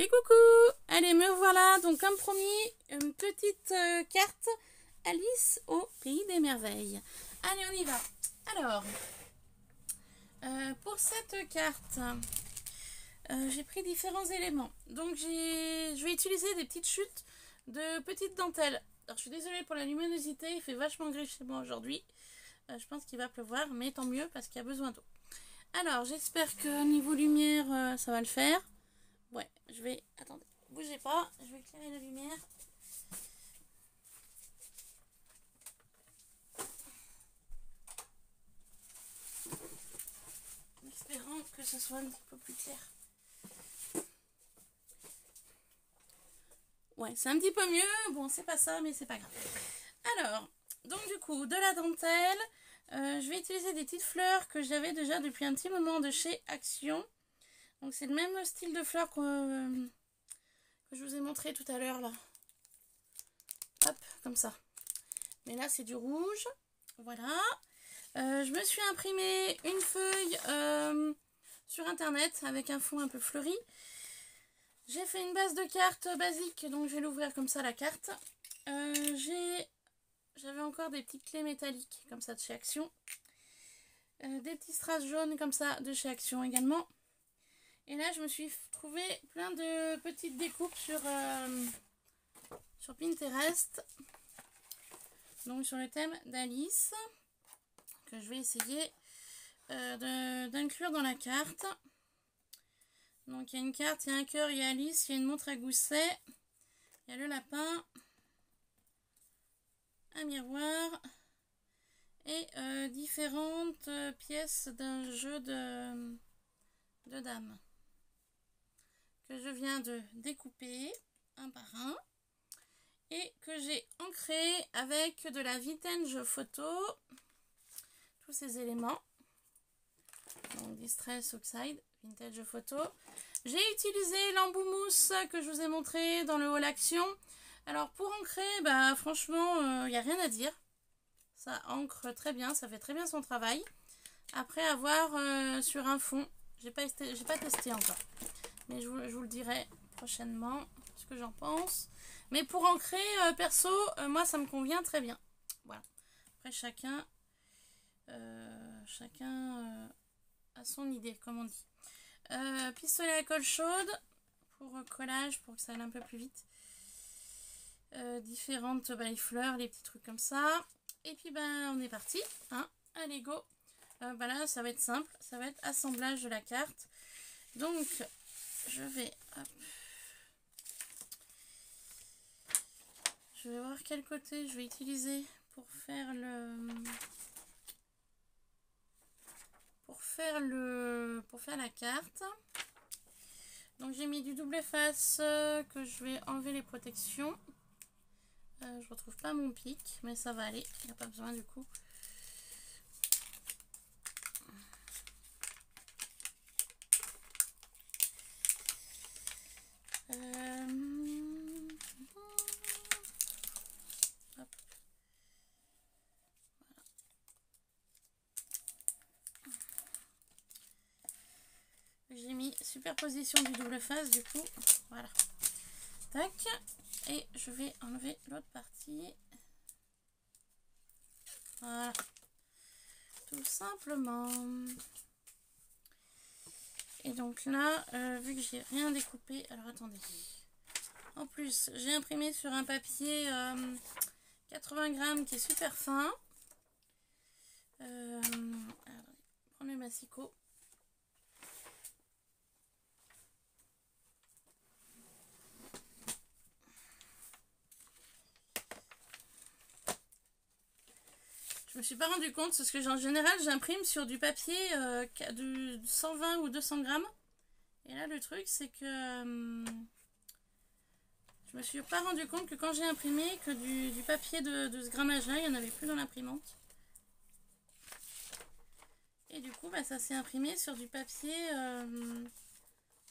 Et coucou! Allez, me voilà, donc comme promis, une petite carte Alice au pays des merveilles. Allez, on y va. Alors, pour cette carte, j'ai pris différents éléments. Donc, je vais utiliser des petites chutes de petites dentelles. Alors, je suis désolée pour la luminosité, il fait vachement gris chez moi aujourd'hui. Je pense qu'il va pleuvoir, mais tant mieux parce qu'il y a besoin d'eau. Alors, j'espère que niveau lumière, ça va le faire. Ouais, je vais... Attendez, bougez pas, je vais éclairer la lumière. En espérant que ce soit un petit peu plus clair. Ouais, c'est un petit peu mieux. Bon, c'est pas ça, mais c'est pas grave. Alors, donc du coup, de la dentelle. Je vais utiliser des petites fleurs que j'avais déjà depuis un petit moment de chez Action. Donc c'est le même style de fleurs que je vous ai montré tout à l'heure là. Hop, comme ça. Mais là c'est du rouge. Voilà. Je me suis imprimé une feuille sur internet avec un fond un peu fleuri. J'ai fait une base de cartes basique, donc je vais l'ouvrir comme ça la carte. J'avais encore des petites clés métalliques comme ça de chez Action. Des petits strass jaunes comme ça de chez Action également. Et là je me suis trouvé plein de petites découpes sur Pinterest. Donc sur le thème d'Alice. Que je vais essayer d'inclure dans la carte. Donc il y a une carte, il y a un cœur, il y a Alice, il y a une montre à gousset, il y a le lapin, un miroir et différentes pièces d'un jeu de dames que je viens de découper un par un et que j'ai ancré avec de la vintage photo, tous ces éléments. Donc Distress Oxide, vintage photo. J'ai utilisé l'embout mousse que je vous ai montré dans le haul Action. Alors pour ancrer, bah franchement, il n'y a rien à dire. Ça ancre très bien, ça fait très bien son travail. Après avoir sur un fond, j'ai pas testé encore. Mais je vous le dirai prochainement ce que j'en pense. Mais pour ancrer, perso, moi ça me convient très bien. Voilà. Après chacun a son idée, comme on dit. Pistolet à colle chaude pour collage, pour que ça aille un peu plus vite. Différentes fleurs, les petits trucs comme ça. Et puis on est parti. Hein. Allez go. Là ça va être simple, ça va être assemblage de la carte. Donc je vais voir quel côté je vais utiliser pour faire la carte. Donc j'ai mis du double face que je vais enlever les protections. Je retrouve pas mon pic, mais ça va aller, il n'y a pas besoin du coup. Hop. J'ai mis superposition du double face du coup, voilà. Tac, et je vais enlever l'autre partie. Voilà, tout simplement. Et donc là, vu que j'ai rien découpé, alors attendez. En plus, j'ai imprimé sur un papier 80 grammes qui est super fin. Alors, prendre le massicot. Je me suis pas rendu compte parce que en général j'imprime sur du papier de 120 ou 200 grammes. Et là le truc c'est que je me suis pas rendu compte que quand j'ai imprimé que du papier de ce grammage là, il n'y en avait plus dans l'imprimante. Et du coup ça s'est imprimé sur du papier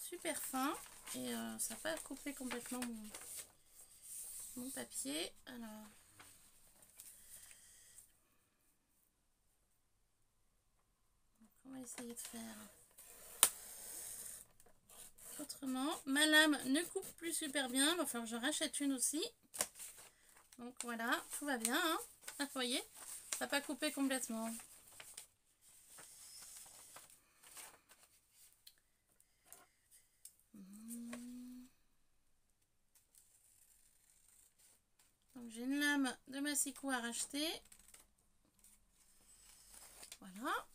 super fin. Et ça n'a pas coupé complètement mon papier. Alors... on va essayer de faire. autrement. Ma lame ne coupe plus super bien, il va falloir que je rachète une aussi. Donc voilà, tout va bien, hein. Vous voyez, ça n'a pas coupé complètement. Donc j'ai une lame de massicot à racheter. Voilà.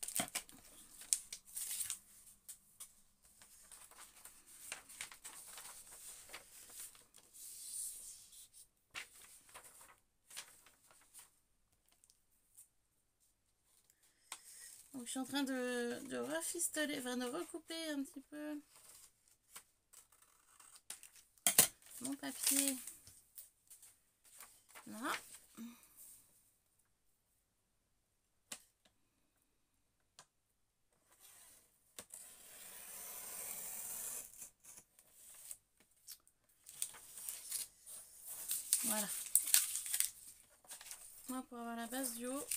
Donc je suis en train de refistoler, enfin de recouper un petit peu mon papier. Là. Voilà. Moi pour avoir la base du haut.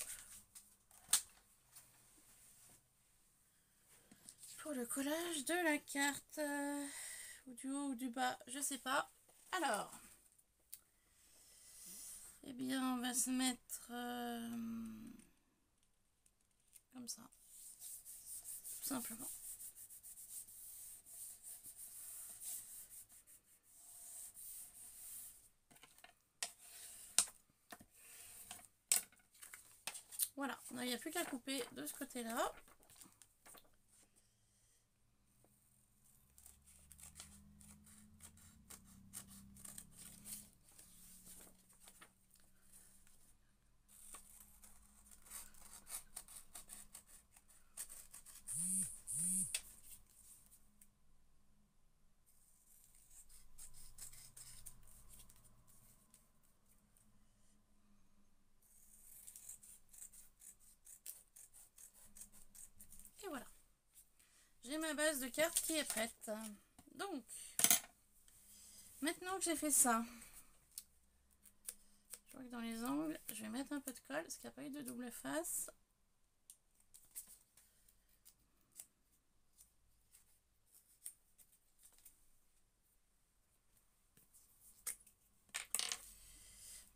Pour le collage de la carte. Ou du haut ou du bas, je sais pas. Alors. Eh bien on va se mettre comme ça. Tout simplement. Voilà, il n'y a plus qu'à couper de ce côté-là. Et voilà. J'ai ma base de cartes qui est prête. Donc, maintenant que j'ai fait ça, je vois que dans les angles, je vais mettre un peu de colle parce qu'il n'y a pas eu de double face.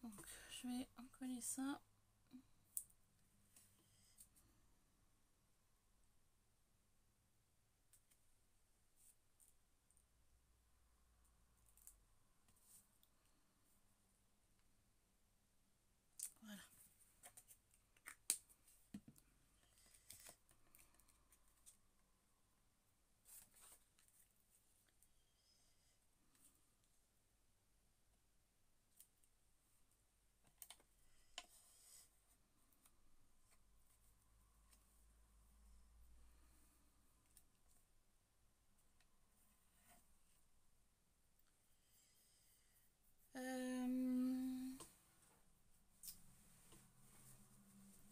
Donc, je vais en coller ça. Voilà.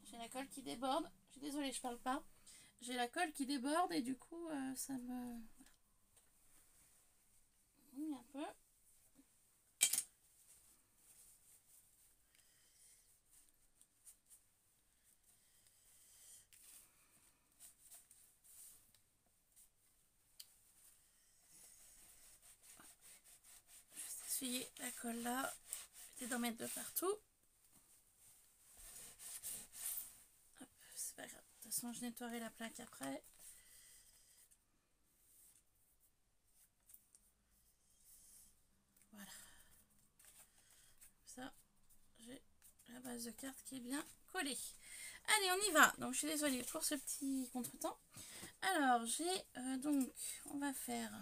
J'ai la colle qui déborde. Je suis désolée, je parle pas. J'ai la colle qui déborde et du coup, ça me... Voilà. Un peu. Juste essuyer la colle là. Éviter d'en mettre de partout. C'est pas grave. De toute façon, je nettoierai la plaque après. Voilà. Ça, j'ai la base de carte qui est bien collée. Allez, on y va. Donc, je suis désolée pour ce petit contretemps. Alors, j'ai donc, on va faire...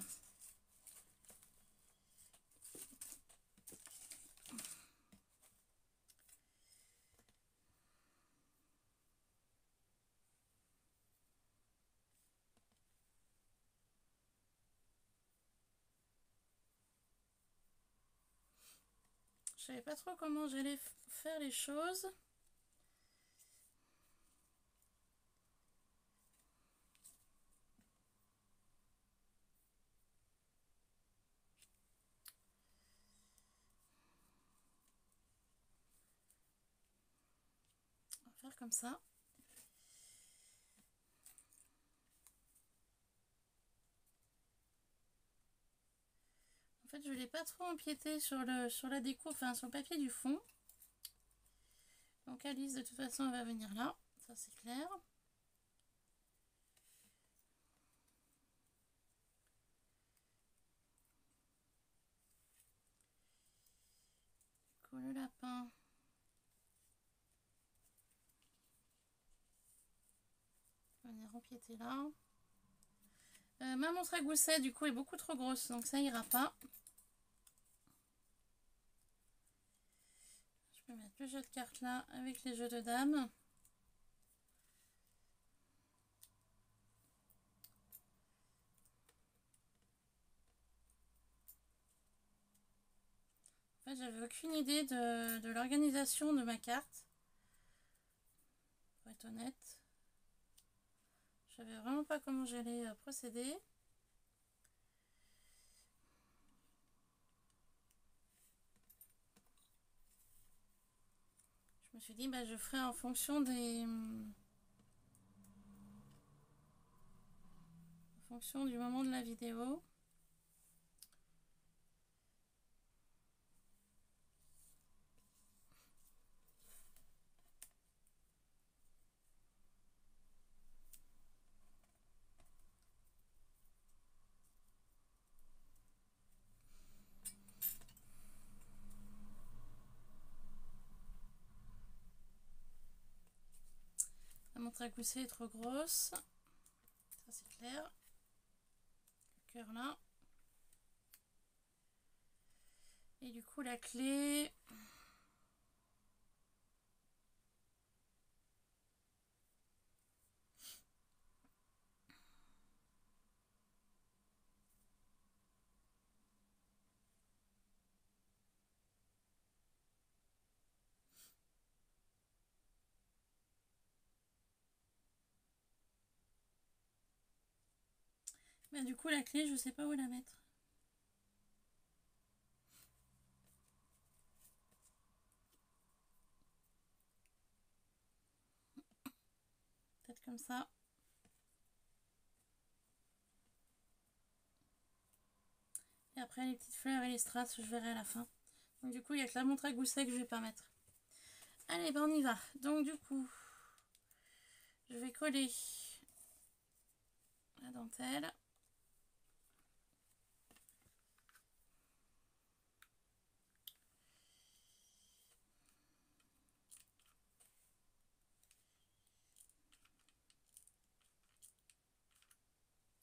Je savais pas trop comment j'allais faire les choses. On va faire comme ça. fait, je ne l'ai pas trop empiété sur la déco, enfin sur le papier du fond. Donc Alice, de toute façon, elle va venir là, ça c'est clair. Du coup, le lapin. On va venir empiéter là. Ma montre à gousset, du coup, est beaucoup trop grosse, donc ça ira pas. Je peux mettre le jeu de cartes là avec les jeux de dames. En fait, j'avais aucune idée de l'organisation de ma carte. Pour être honnête. Je savais vraiment pas comment j'allais procéder. Je me suis dit, bah, je ferai en fonction des... En fonction du moment de la vidéo. La montre à gousset est trop grosse. Ça c'est clair. Le cœur là. Et du coup la clé... Bah, du coup la clé je sais pas où la mettre. Peut-être comme ça. Et après les petites fleurs et les strass je verrai à la fin. Donc du coup il n'y a que la montre à gousset que je vais pas mettre. Allez ben on y va. Donc du coup je vais coller la dentelle.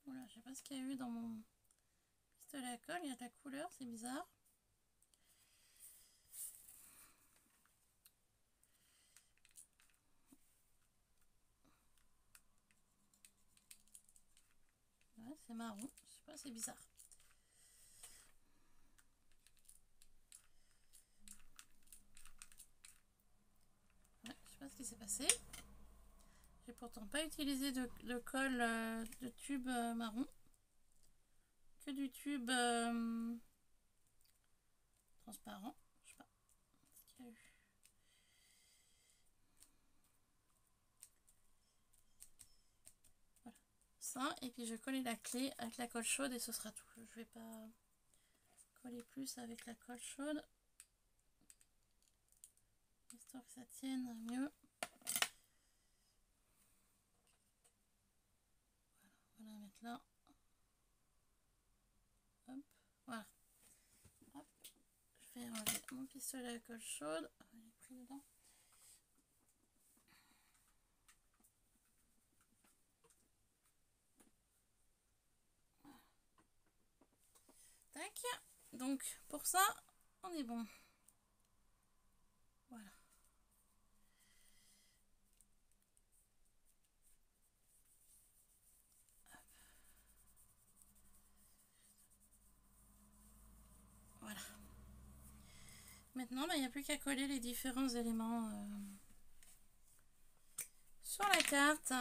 Voilà, je sais pas ce qu'il y a eu dans mon pistolet à colle, il y a de la couleur, c'est bizarre. Ouais, c'est marron, je sais pas, c'est bizarre. Ouais, je sais pas ce qui s'est passé. J'ai pourtant pas utilisé de colle de tube marron. Que du tube transparent. Je sais pas ce qu'il y a eu. Voilà. Ça, et puis je vais coller la clé avec la colle chaude et ce sera tout. Je vais pas coller plus avec la colle chaude. Histoire que ça tienne mieux. Voilà, on va la mettre là. Hop, voilà. Hop. Je vais enlever mon pistolet à colle chaude. Il est pris dedans. Tac. Donc pour ça, on est bon. Voilà. Voilà. Maintenant, il n'y a plus qu'à coller les différents éléments sur la carte.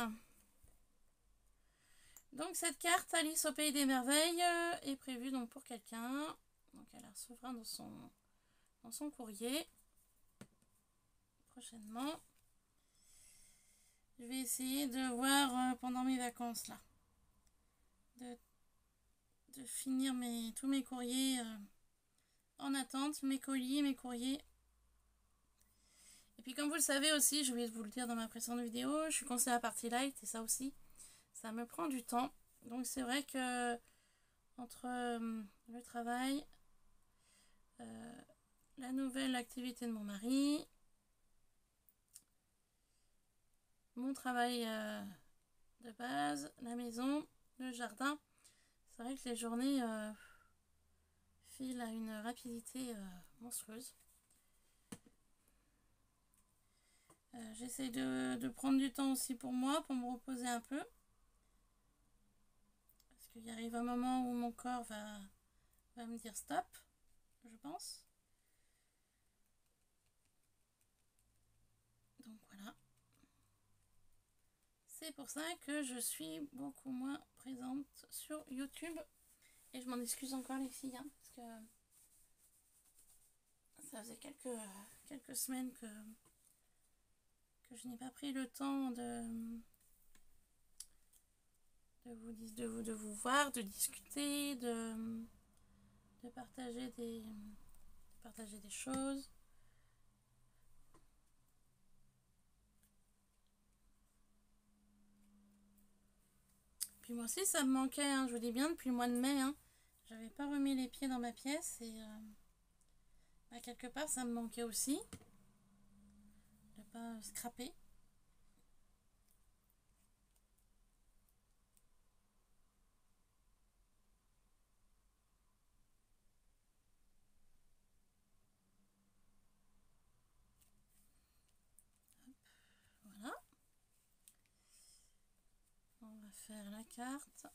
Donc cette carte Alice au pays des merveilles est prévue donc pour quelqu'un. Donc elle la recevra dans son courrier prochainement. Je vais essayer de voir pendant mes vacances là. De finir tous mes courriers en attente, mes colis, mes courriers. Et puis comme vous le savez aussi, je voulais vous le dire dans ma précédente vidéo, je suis conseillère à Party Light et ça aussi, ça me prend du temps. Donc c'est vrai que entre le travail, la nouvelle activité de mon mari, mon travail de base, la maison, le jardin, c'est vrai que les journées filent à une rapidité monstrueuse. J'essaie de prendre du temps aussi pour moi, pour me reposer un peu. Parce qu'il arrive un moment où mon corps va me dire stop, je pense. Donc voilà. C'est pour ça que je suis beaucoup moins présente sur YouTube. Et je m'en excuse encore les filles, hein, parce que ça faisait quelques semaines que je n'ai pas pris le temps de vous voir, de discuter, de partager des choses. Puis moi aussi ça me manquait, hein, je vous dis bien, depuis le mois de mai, hein, j'avais pas remis les pieds dans ma pièce et quelque part ça me manquait aussi de pas scraper. Voilà. On va faire la carte.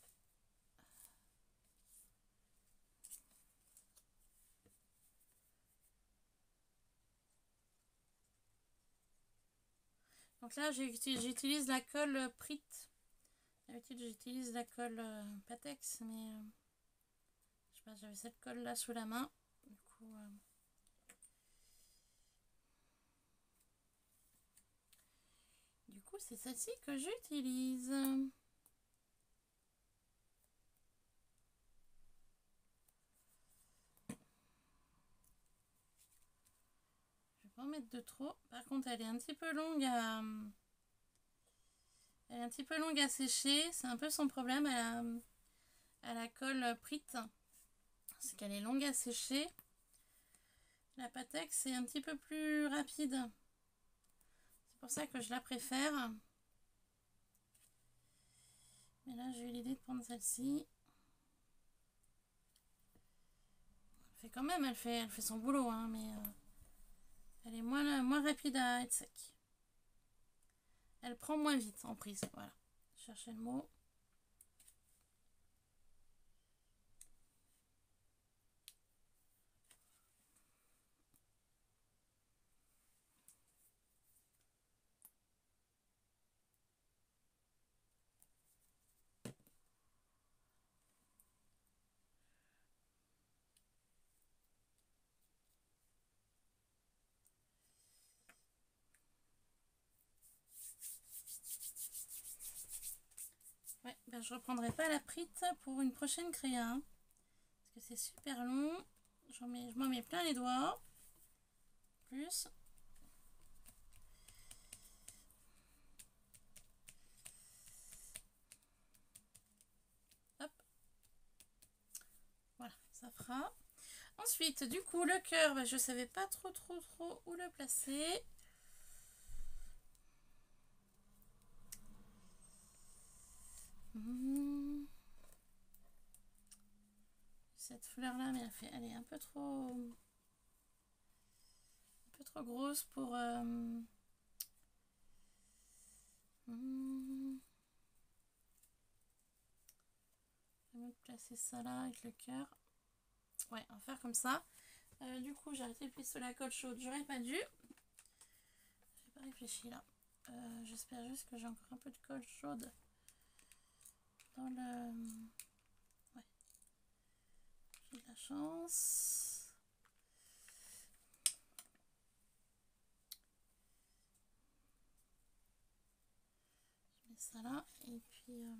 Donc là j'utilise la colle Prit. D'habitude j'utilise la colle Patex, mais je sais pas, j'avais cette colle là sous la main. Du coup c'est celle-ci que j'utilise. Je vais pas en mettre de trop. Par contre elle est un petit peu longue à... Elle est un petit peu longue à sécher, c'est un peu son problème à la colle Prit, c'est qu'elle est longue à sécher. La Patex c'est un petit peu plus rapide, c'est pour ça que je la préfère. Mais là j'ai eu l'idée de prendre celle-ci. Elle fait quand même, elle fait son boulot, hein, mais elle est moins rapide à être sec. Elle prend moins vite en prise, voilà. Je cherchais le mot. Ouais, ben je reprendrai pas la Prit pour une prochaine créa, hein, parce que c'est super long. Je m'en mets plein les doigts. Plus. Hop. Voilà, ça fera. Ensuite, du coup, le cœur, ben, je savais pas trop où le placer. Cette fleur là, mais elle est un peu trop grosse pour je vais placer ça là avec le cœur. Ouais, on va faire comme ça. Du coup, j'ai arrêté de pisser la colle chaude, j'aurais pas dû. J'ai pas réfléchi là. J'espère juste que j'ai encore un peu de colle chaude dans le... Ouais. J'ai de la chance. Je mets ça là et puis...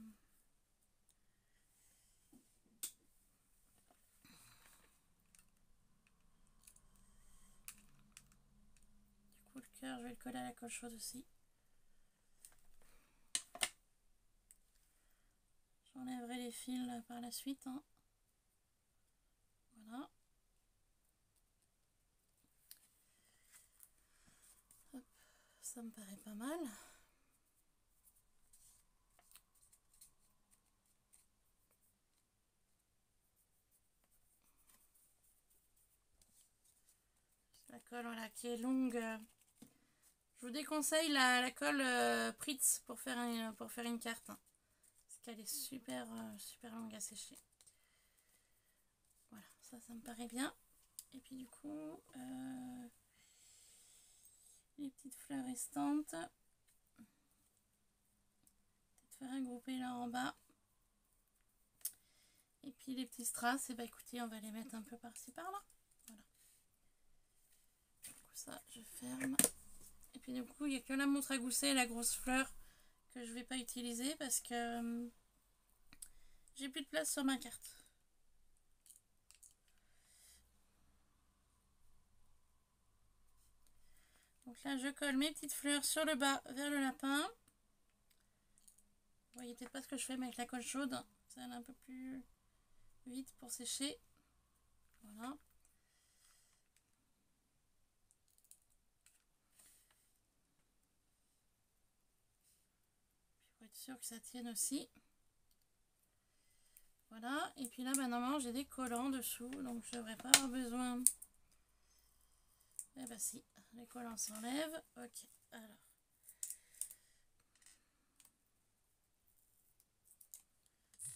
cœur, je vais le coller à la colle chaude aussi. J'enlèverai les fils par la suite. Hein. Voilà. Hop, ça me paraît pas mal. La colle voilà, qui est longue. Je vous déconseille la colle Pritz pour faire une carte. Hein, parce qu'elle est super, super longue à sécher. Voilà, ça me paraît bien. Et puis du coup, les petites fleurs restantes. Peut-être faire regrouper là en bas. Et puis les petits strass, et bah écoutez, on va les mettre un peu par-ci par-là. Voilà. Du coup, ça, je ferme. Et puis du coup, il n'y a que la montre à gousset et la grosse fleur que je vais pas utiliser parce que j'ai plus de place sur ma carte. Donc là, je colle mes petites fleurs sur le bas vers le lapin. Vous voyez peut-être pas ce que je fais, mais avec la colle chaude, ça va un peu plus vite pour sécher. Voilà. Puis pour être sûr que ça tienne aussi. Voilà. Et puis là, bah, normalement, j'ai des collants dessous, donc je ne devrais pas avoir besoin. Eh bah si, les collants s'enlèvent. Ok, alors.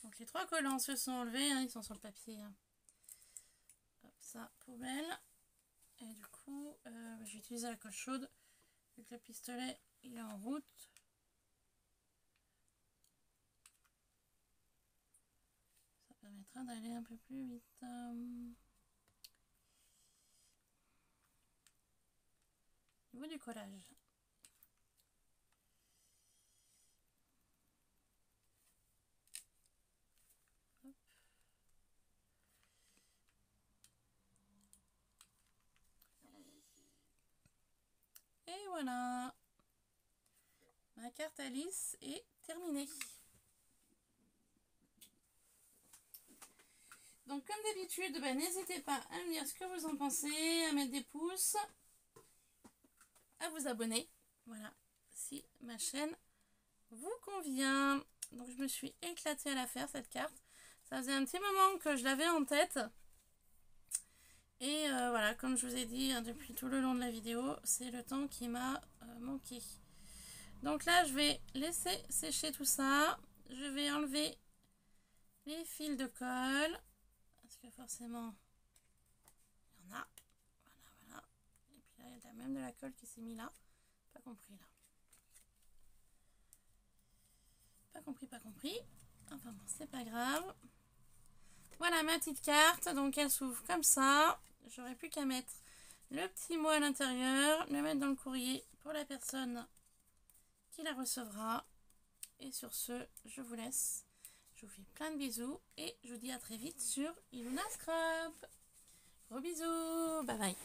Donc les 3 collants se sont enlevés, hein, ils sont sur le papier. Hein. Hop, ça, poubelle. Et du coup, je vais utiliser la colle chaude, vu que le pistolet il est en route. Ça permettra d'aller un peu plus vite. Au niveau du collage. Hop. Et voilà, ma carte Alice est terminée. Donc comme d'habitude, bah, n'hésitez pas à me dire ce que vous en pensez, à mettre des pouces, à vous abonner. Voilà, si ma chaîne vous convient. Donc je me suis éclatée à la faire cette carte. Ça faisait un petit moment que je l'avais en tête. Et voilà, comme je vous ai dit hein, depuis tout le long de la vidéo, c'est le temps qui m'a manqué. Donc là, je vais laisser sécher tout ça. Je vais enlever les fils de colle. Parce que forcément, il y en a. Voilà, voilà. Et puis là, il y a même de la colle qui s'est mise là. Pas compris là. Pas compris, pas compris. Enfin bon, c'est pas grave. Voilà ma petite carte. Donc elle s'ouvre comme ça. J'aurais plus qu'à mettre le petit mot à l'intérieur. Le mettre dans le courrier pour la personne qui la recevra. Et sur ce, je vous laisse. Je vous fais plein de bisous. Et je vous dis à très vite sur Iluna Scrap. Gros bisous. Bye bye.